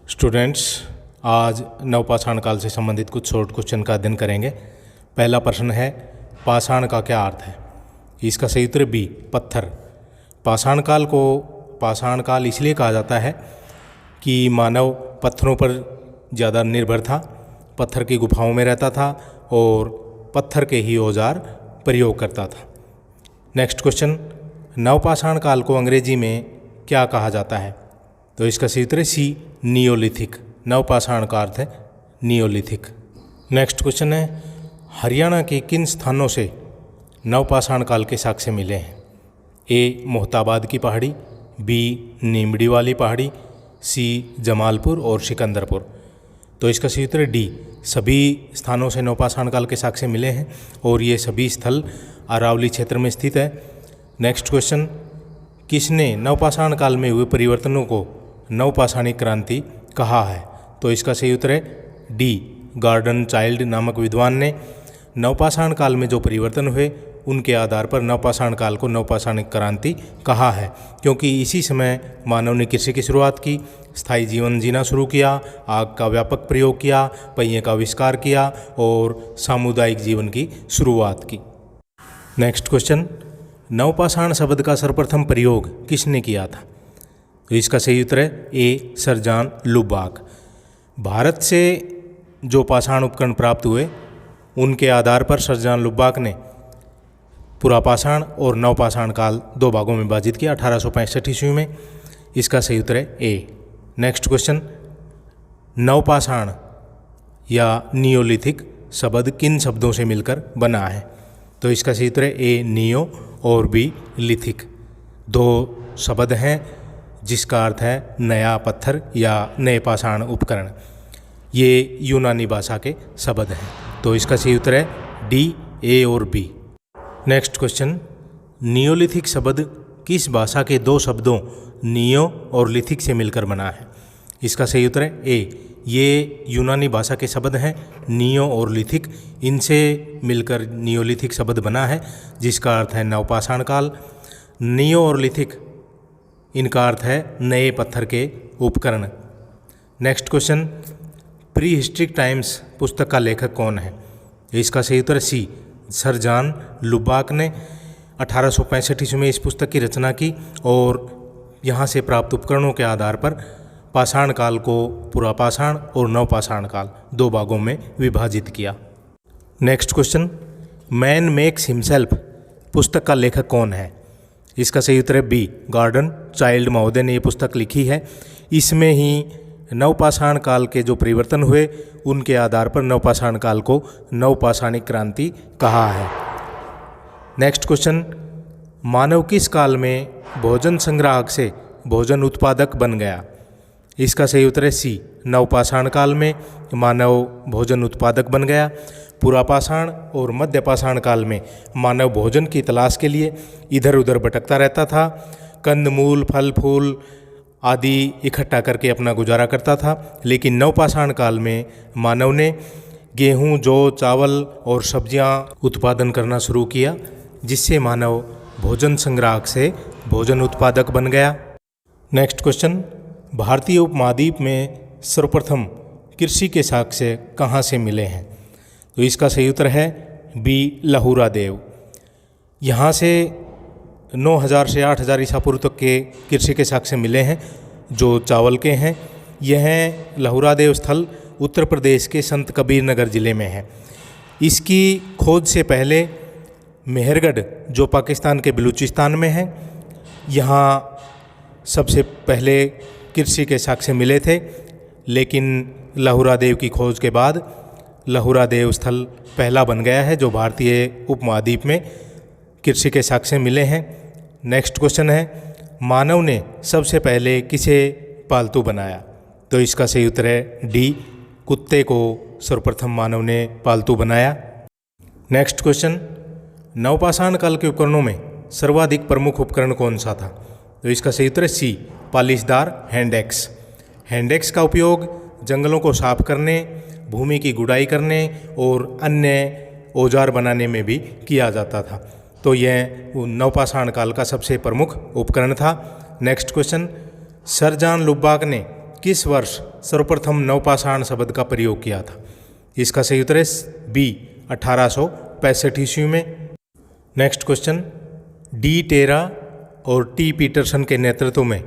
Students, आज नवपाषाण काल से संबंधित कुछ शॉर्ट क्वेश्चन का अध्ययन करेंगे। पहला प्रश्न है, पाषाण का क्या अर्थ है? इसका सही उत्तर बी, पत्थर। पाषाण काल को पाषाण काल इसलिए कहा जाता है कि मानव पत्थरों पर ज़्यादा निर्भर था, पत्थर की गुफाओं में रहता था और पत्थर के ही औजार प्रयोग करता था। नेक्स्ट क्वेश्चन, नवपाषाण काल को अंग्रेजी में क्या कहा जाता है? तो इसका सही उत्तर है सी, नियोलिथिक। नवपाषाण का अर्थ है नियोलिथिक। नेक्स्ट क्वेश्चन है, हरियाणा के किन स्थानों से नवपाषाण काल के साक्ष्य मिले हैं? ए, मोहताबाद की पहाड़ी, बी, नीमड़ी वाली पहाड़ी, सी, जमालपुर और सिकंदरपुर। तो इसका सही उत्तर है डी, सभी स्थानों से नवपाषाण काल के साक्ष्य मिले हैं और ये सभी स्थल अरावली क्षेत्र में स्थित है। नेक्स्ट क्वेश्चन, किसने नवपाषाण काल में हुए परिवर्तनों को नवपाषाणिक क्रांति कहा है? तो इसका सही उत्तर है डी, गॉर्डन चाइल्ड नामक विद्वान ने नवपाषाण काल में जो परिवर्तन हुए उनके आधार पर नवपाषाण काल को नवपाषाणिक क्रांति कहा है, क्योंकि इसी समय मानव ने कृषि की शुरुआत की, स्थायी जीवन जीना शुरू किया, आग का व्यापक प्रयोग किया, पहिए का आविष्कार किया और सामुदायिक जीवन की शुरुआत की। नेक्स्ट क्वेश्चन, नवपाषाण शब्द का सर्वप्रथम प्रयोग किसने किया था? तो इसका सही उत्तर है ए, सर जॉन लुबाक। भारत से जो पाषाण उपकरण प्राप्त हुए उनके आधार पर सर जॉन लुबाक ने पुरापाषाण और नवपाषाण काल दो भागों में विभाजित किया 1865 ईस्वी में। इसका सही उत्तर है ए। नेक्स्ट क्वेश्चन, नवपाषाण या नियोलिथिक शब्द किन शब्दों से मिलकर बना है? तो इसका सही उत्तर है ए, नियो और बी, लिथिक। दो शब्द हैं जिसका अर्थ है नया पत्थर या नए पाषाण उपकरण। ये यूनानी भाषा के शब्द हैं, तो इसका सही उत्तर है डी, ए और बी। नेक्स्ट क्वेश्चन, नियोलिथिक शब्द किस भाषा के दो शब्दों नियो और लिथिक से मिलकर बना है? इसका सही उत्तर है ए, ये यूनानी भाषा के शब्द हैं नियो और लिथिक, इनसे मिलकर नियोलिथिक शब्द बना है जिसका अर्थ है नवपाषाण काल। नियो और लिथिक इनका अर्थ है नए पत्थर के उपकरण। Next question, pre historic times पुस्तक का लेखक कौन है? इसका सही उत्तर सी, सर जॉन लुबाक ने 1865 ईस्वी में इस पुस्तक की रचना की और यहाँ से प्राप्त उपकरणों के आधार पर पाषाण काल को पुरापाषाण और नवपाषाण काल दो भागों में विभाजित किया। Next question, man makes himself पुस्तक का लेखक कौन है? इसका सही उत्तर है बी, गॉर्डन चाइल्ड महोदय ने ये पुस्तक लिखी है। इसमें ही नवपाषाण काल के जो परिवर्तन हुए उनके आधार पर नवपाषाण काल को नवपाषाणिक क्रांति कहा है। नेक्स्ट क्वेश्चन, मानव किस काल में भोजन संग्राहक से भोजन उत्पादक बन गया? इसका सही उत्तर है सी, नवपाषाण काल में मानव भोजन उत्पादक बन गया। पुरापाषाण और मध्यपाषाण काल में मानव भोजन की तलाश के लिए इधर उधर भटकता रहता था, कंदमूल फल फूल आदि इकट्ठा करके अपना गुजारा करता था। लेकिन नवपाषाण काल में मानव ने गेहूं, जौ, चावल और सब्जियां उत्पादन करना शुरू किया, जिससे मानव भोजन संग्राहक से भोजन उत्पादक बन गया। नेक्स्ट क्वेश्चन, भारतीय उपमहाद्वीप में सर्वप्रथम कृषि के साक्ष्य कहाँ से मिले हैं? तो इसका सही उत्तर है बी, लहुरा देव। यहाँ से 9000 से 8000 ईसा पूर्व तक के कृषि के साक्ष्य मिले हैं जो चावल के हैं। यह लहुरा देव स्थल उत्तर प्रदेश के संत कबीर नगर जिले में है। इसकी खोज से पहले मेहरगढ़ जो पाकिस्तान के बलूचिस्तान में है, यहाँ सबसे पहले कृषि के साक्ष्य मिले थे। लेकिन लहुरा देव की खोज के बाद लहुरा देव स्थल पहला बन गया है जो भारतीय उपमहाद्वीप में कृषि के साक्ष्य मिले हैं। नेक्स्ट क्वेश्चन है, मानव ने सबसे पहले किसे पालतू बनाया? तो इसका सही उत्तर है डी, कुत्ते को सर्वप्रथम मानव ने पालतू बनाया। नेक्स्ट क्वेश्चन, नवपाषाण काल के उपकरणों में सर्वाधिक प्रमुख उपकरण कौन सा था? तो इसका सही उत्तर है सी, पालिशदार हैंड-एक्स। हैंड-एक्स का उपयोग जंगलों को साफ करने, भूमि की गुड़ाई करने और अन्य औजार बनाने में भी किया जाता था। तो यह नवपाषाण काल का सबसे प्रमुख उपकरण था। नेक्स्ट क्वेश्चन, सर जॉन लुबाक ने किस वर्ष सर्वप्रथम नवपाषाण शब्द का प्रयोग किया था? इसका सही उत्तर है बी 1865 ईस्वी में। नेक्स्ट क्वेश्चन, डी टेरा और टी पीटरसन के नेतृत्व में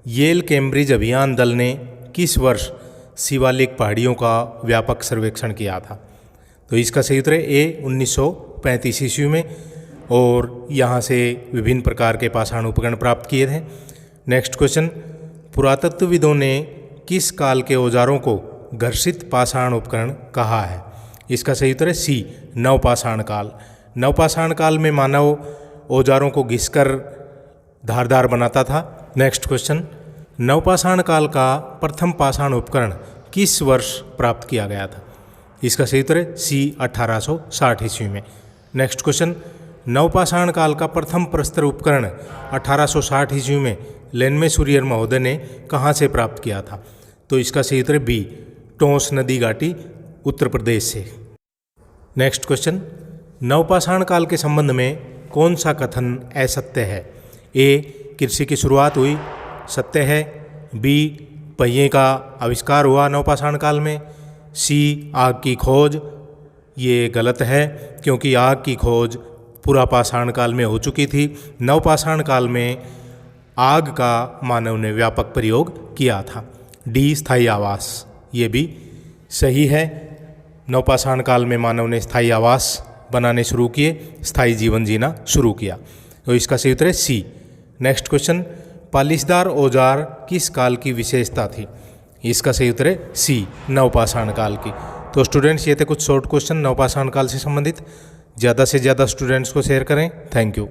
येल कैम्ब्रिज अभियान दल ने किस वर्ष शिवालिक पहाड़ियों का व्यापक सर्वेक्षण किया था? तो इसका सही उत्तर है ए 1935 ईस्वी में, और यहाँ से विभिन्न प्रकार के पाषाण उपकरण प्राप्त किए थे। नेक्स्ट क्वेश्चन, पुरातत्वविदों ने किस काल के औजारों को घर्षित पाषाण उपकरण कहा है? इसका सही उत्तर है सी नवपाषाण काल। नवपाषाण काल में मानव औजारों को घिसकर धारदार बनाता था। नेक्स्ट क्वेश्चन, नवपाषाण काल का प्रथम पाषाण उपकरण किस वर्ष प्राप्त किया गया था? इसका सही उत्तर है सी 1860 ईस्वी में। नेक्स्ट क्वेश्चन, नवपाषाण काल का प्रथम प्रस्तर उपकरण 1860 ईस्वी में लेनमे सूरियर महोदय ने कहाँ से प्राप्त किया था? तो इसका सही उत्तर है बी टोंस नदी घाटी, उत्तर प्रदेश से। नेक्स्ट क्वेश्चन, नवपाषाण काल के संबंध में कौन सा कथन असत्य है? ए कृषि की शुरुआत हुई, सत्य है। बी पहिए का आविष्कार हुआ नवपाषाण काल में। सी आग की खोज, ये गलत है क्योंकि आग की खोज पूरा पाषाण काल में हो चुकी थी। नवपाषाण काल में आग का मानव ने व्यापक प्रयोग किया था। डी स्थायी आवास, ये भी सही है। नवपाषाण काल में मानव ने स्थायी आवास बनाने शुरू किए, स्थायी जीवन जीना शुरू किया। तो इसका सही उत्तर है सी। नेक्स्ट क्वेश्चन, पालिशदार औजार किस काल की विशेषता थी? इसका सही उत्तर है सी नवपाषाण काल की। तो स्टूडेंट्स, ये थे कुछ शॉर्ट क्वेश्चन नवपाषाण काल से संबंधित। ज़्यादा से ज़्यादा स्टूडेंट्स को शेयर करें। Thank you.